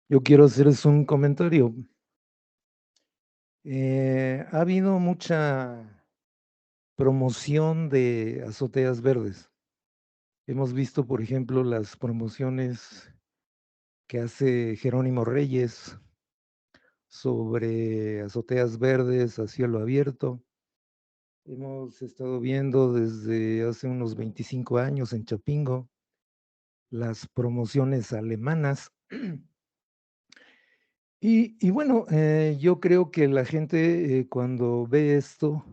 yo quiero hacer es un comentario. Ha habido mucha promoción de azoteas verdes. Hemos visto, por ejemplo, las promociones que hace Jerónimo Reyes sobre azoteas verdes a cielo abierto. Hemos estado viendo desde hace unos 25 años en Chapingo las promociones alemanas. Y bueno, yo creo que la gente cuando ve esto,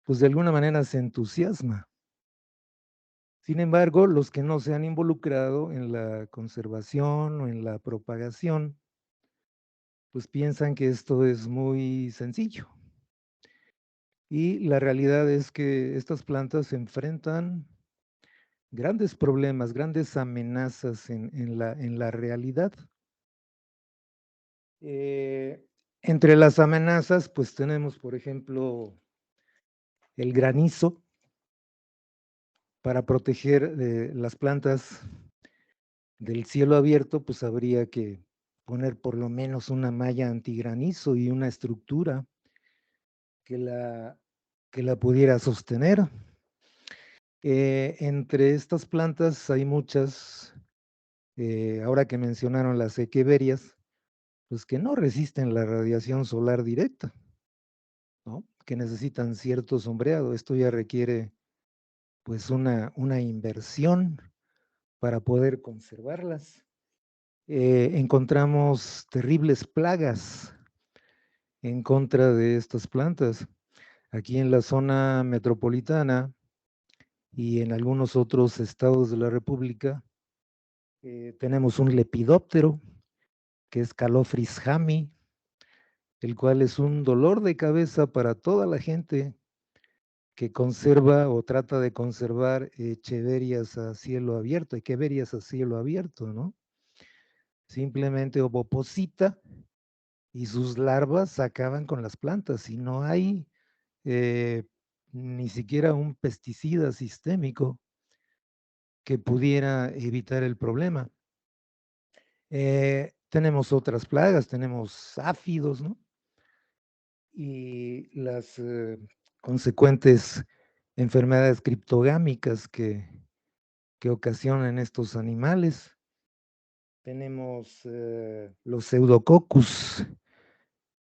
pues de alguna manera se entusiasma. Sin embargo, los que no se han involucrado en la conservación o en la propagación, pues piensan que esto es muy sencillo. Y la realidad es que estas plantas se enfrentan grandes problemas, grandes amenazas en la realidad. Entre las amenazas, pues tenemos, por ejemplo, el granizo. Para proteger las plantas del cielo abierto, pues habría que poner por lo menos una malla antigranizo y una estructura que la pudiera sostener. Entre estas plantas hay muchas, ahora que mencionaron las equeverias, pues que no resisten la radiación solar directa, ¿no? Que necesitan cierto sombreado. Esto ya requiere pues una inversión para poder conservarlas. Encontramos terribles plagas en contra de estas plantas. Aquí en la zona metropolitana y en algunos otros estados de la República, tenemos un lepidóptero, que es Calophrys jami, el cual es un dolor de cabeza para toda la gente que conserva o trata de conservar echeverias a cielo abierto, echeverias a cielo abierto, ¿no? Simplemente ovoposita y sus larvas acaban con las plantas y no hay ni siquiera un pesticida sistémico que pudiera evitar el problema. Tenemos otras plagas, tenemos áfidos, ¿no? Y las consecuentes enfermedades criptogámicas que ocasionan estos animales. Tenemos los pseudococcus,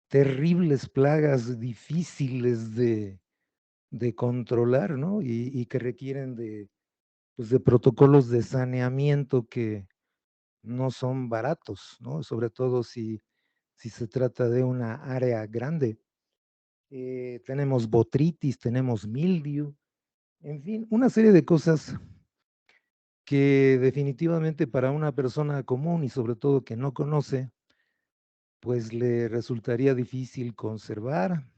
terribles plagas difíciles de controlar, ¿no? Y que requieren pues de protocolos de saneamiento que no son baratos, ¿no? Sobre todo si se trata de una área grande. Tenemos botritis, tenemos mildiu, en fin, una serie de cosas que definitivamente para una persona común y sobre todo que no conoce, pues le resultaría difícil conservar.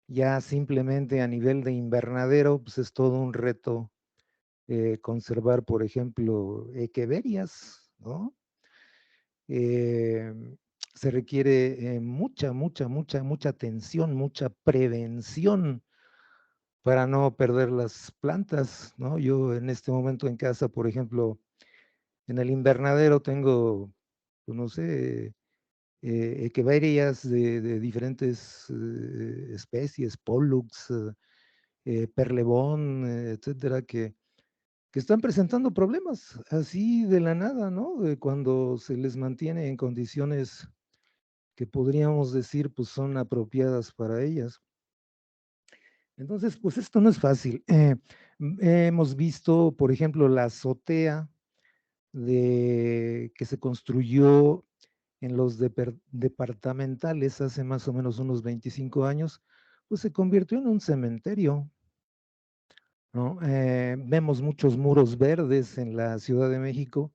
Ya simplemente a nivel de invernadero, pues es todo un reto conservar, por ejemplo, echeverias, ¿no? Se requiere mucha atención, mucha prevención para no perder las plantas, ¿no? Yo en este momento en casa, por ejemplo, en el invernadero tengo, pues no sé, echeverias de diferentes especies, pollux, perlebón, etcétera, que están presentando problemas así de la nada, ¿no? Cuando se les mantiene en condiciones que podríamos decir pues son apropiadas para ellas. Entonces, pues esto no es fácil. Hemos visto, por ejemplo, la azotea que se construyó en los departamentales hace más o menos unos 25 años, pues se convirtió en un cementerio, ¿no? Vemos muchos muros verdes en la Ciudad de México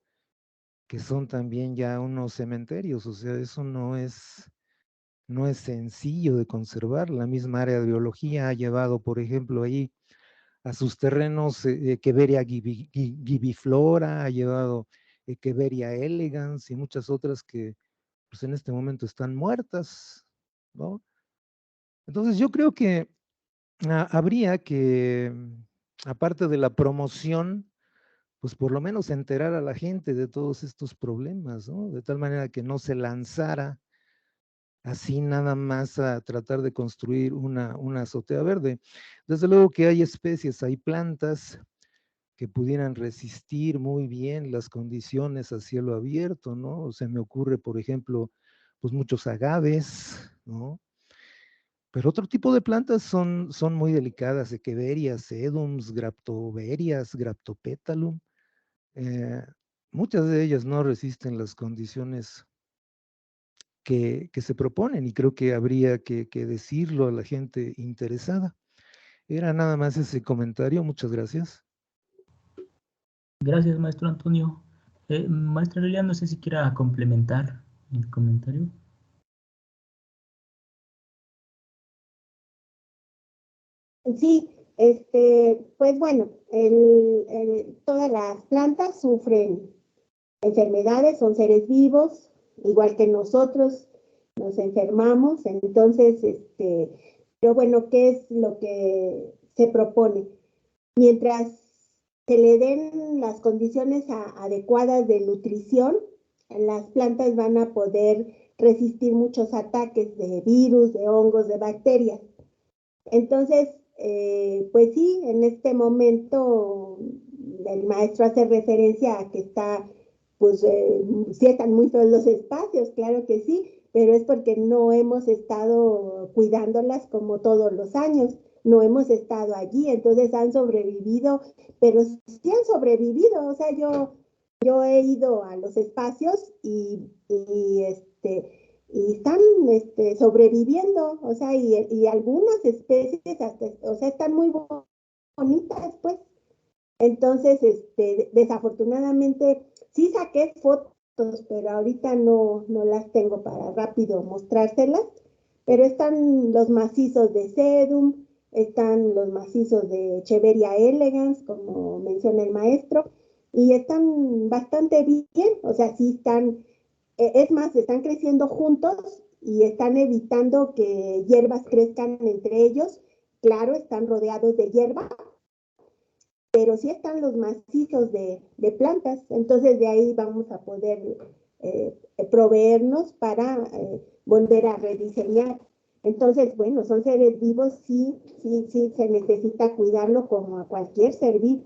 que son también ya unos cementerios, o sea, eso no es sencillo de conservar. La misma área de biología ha llevado, por ejemplo, ahí a sus terrenos Echeveria gibiflora, ha llevado Echeveria elegans y muchas otras que pues en este momento están muertas, ¿no? Entonces yo creo que habría que, aparte de la promoción, pues por lo menos enterar a la gente de todos estos problemas, ¿no? De tal manera que no se lanzara así nada más a tratar de construir una azotea verde. Desde luego que hay especies, hay plantas que pudieran resistir muy bien las condiciones a cielo abierto, ¿no? Se me ocurre, por ejemplo, pues muchos agaves, ¿no? Pero otro tipo de plantas son muy delicadas, echeverias, sedums, graptoverias, graptopetalum. Muchas de ellas no resisten las condiciones que se proponen y creo que habría que decirlo a la gente interesada. Era nada más ese comentario, muchas gracias. Gracias, maestro Antonio. Maestra Lilian, no sé si quiera complementar el comentario. Sí, pues bueno, todas las plantas sufren enfermedades, son seres vivos, igual que nosotros, nos enfermamos, entonces, pero bueno, ¿qué es lo que se propone? Mientras se le den las condiciones adecuadas de nutrición, las plantas van a poder resistir muchos ataques de virus, de hongos, de bacterias. Entonces, pues sí, en este momento el maestro hace referencia a que está, pues sí están muy feos los espacios, claro que sí, pero es porque no hemos estado cuidándolas como todos los años, no hemos estado allí, entonces han sobrevivido, pero sí han sobrevivido, o sea, yo yo he ido a los espacios y están sobreviviendo, o sea, y algunas especies hasta, o sea, están muy bonitas, pues. Entonces, desafortunadamente, sí saqué fotos, pero ahorita no las tengo para rápido mostrárselas, pero están los macizos de sedum, están los macizos de Echeveria elegans, como menciona el maestro, y están bastante bien, o sea, sí están, es más, están creciendo juntos y están evitando que hierbas crezcan entre ellos. Claro, están rodeados de hierba, pero sí están los macizos de plantas, entonces de ahí vamos a poder proveernos para volver a rediseñar. Entonces, bueno, son seres vivos, sí se necesita cuidarlo como a cualquier ser vivo,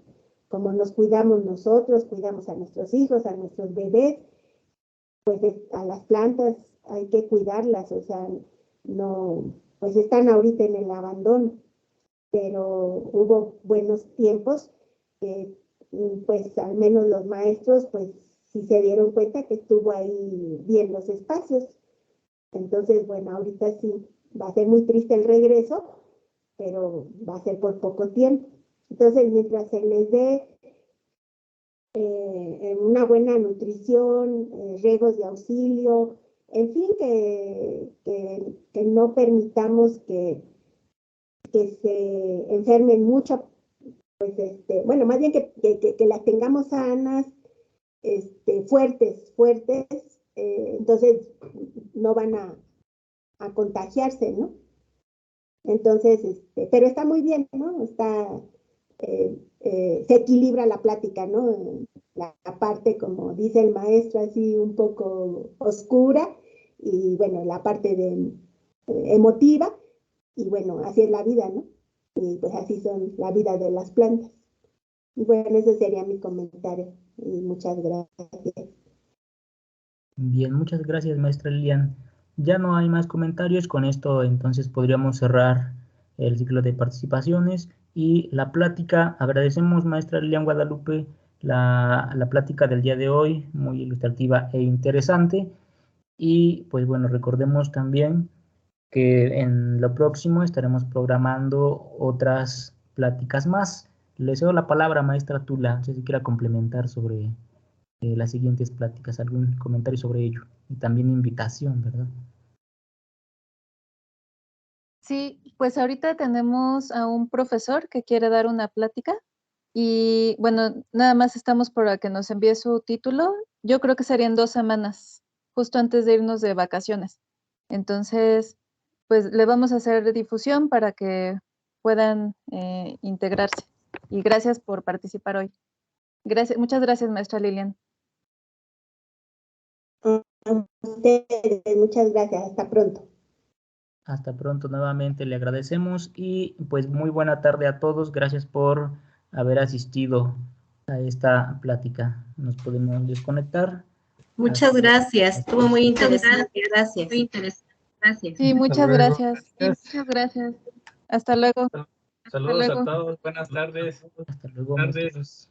como nos cuidamos nosotros, cuidamos a nuestros hijos, a nuestros bebés, pues a las plantas hay que cuidarlas, o sea, no, pues están ahorita en el abandono, pero hubo buenos tiempos que pues al menos los maestros pues sí se dieron cuenta que estuvo ahí bien los espacios. Entonces, bueno, ahorita sí va a ser muy triste el regreso, pero va a ser por poco tiempo. Entonces, mientras se les dé una buena nutrición, riegos de auxilio, en fin, que no permitamos que se enfermen mucho, pues bueno, más bien que las tengamos sanas, fuertes, entonces no van a contagiarse, ¿no? Entonces, pero está muy bien, ¿no? Se equilibra la plática, ¿no? La parte, como dice el maestro, así un poco oscura, y bueno, la parte emotiva, y bueno, así es la vida, ¿no? Y pues así son la vida de las plantas. Y bueno, ese sería mi comentario, y muchas gracias. Bien, muchas gracias, maestra Lilian. Ya no hay más comentarios, con esto entonces podríamos cerrar el ciclo de participaciones y la plática. Agradecemos, maestra Lilian Guadalupe, la plática del día de hoy, muy ilustrativa e interesante. Y pues bueno, recordemos también que en lo próximo estaremos programando otras pláticas más. Le cedo la palabra, maestra Tula, no sé si quiera complementar sobre las siguientes pláticas, algún comentario sobre ello y también invitación, ¿verdad? Sí, pues ahorita tenemos a un profesor que quiere dar una plática y bueno, nada más estamos por a que nos envíe su título. Yo creo que serían 2 semanas, justo antes de irnos de vacaciones. Entonces, pues le vamos a hacer difusión para que puedan integrarse. Y gracias por participar hoy. Gracias, muchas gracias, maestra Lilian. A ustedes, muchas gracias, hasta pronto. Hasta pronto nuevamente, le agradecemos y pues muy buena tarde a todos. Gracias por haber asistido a esta plática. Nos podemos desconectar. Muchas gracias, estuvo muy interesante, gracias. Sí, Hasta muchas luego. gracias. Sí, Gracias. muchas gracias. Hasta luego. Saludos luego. a todos, buenas tardes. Hasta luego, maestros.